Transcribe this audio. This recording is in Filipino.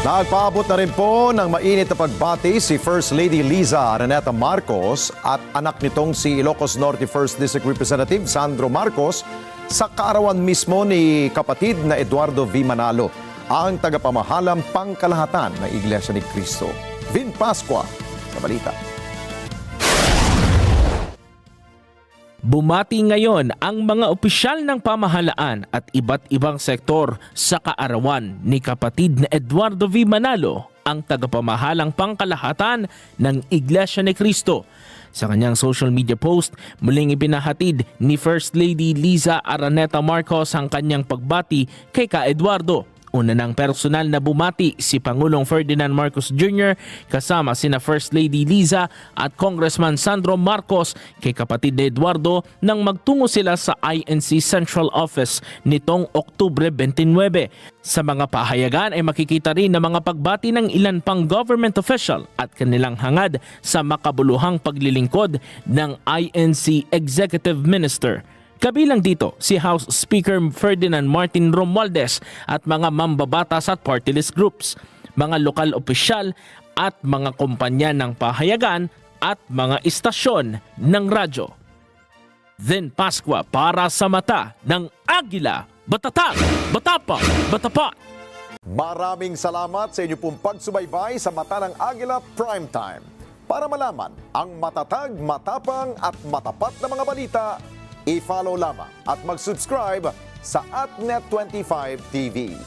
Nagpaabot na rin po ng mainit na pagbati si First Lady Liza Araneta Marcos at anak nitong si Ilocos Norte 1st District Representative Sandro Marcos sa kaarawan mismo ni kapatid na Eduardo V. Manalo, ang tagapamahalang pangkalahatan ng Iglesia ni Cristo. Vin Pascua sa balita. Bumati ngayon ang mga opisyal ng pamahalaan at iba't ibang sektor sa kaarawan ni kapatid na Eduardo V. Manalo, ang tagapamahalang pangkalahatan ng Iglesia ni Cristo. Sa kanyang social media post, muling ipinahatid ni First Lady Liza Araneta Marcos ang kanyang pagbati kay Ka Eduardo. Una ng personal na bumati si Pangulong Ferdinand Marcos Jr. kasama sina First Lady Liza at Congressman Sandro Marcos kay kapatid na Eduardo nang magtungo sila sa INC Central Office nitong Oktubre 29. Sa mga pahayagan ay makikita rin ang mga pagbati ng ilan pang government official at kanilang hangad sa makabuluhang paglilingkod ng INC Executive Minister. Kabilang dito si House Speaker Ferdinand Martin Romualdez at mga mambabatas at party list groups, mga lokal opisyal at mga kumpanya ng pahayagan at mga istasyon ng radyo. Vin Pascua para sa mata ng Agila, Batatag, Batapa, Batapa. Maraming salamat sa inyo pong pagsubaybay sa Mata ng Agila Primetime. Para malaman ang matatag, matapang at matapat na mga balita, i-follow lamang at mag-subscribe sa AtNet25 TV.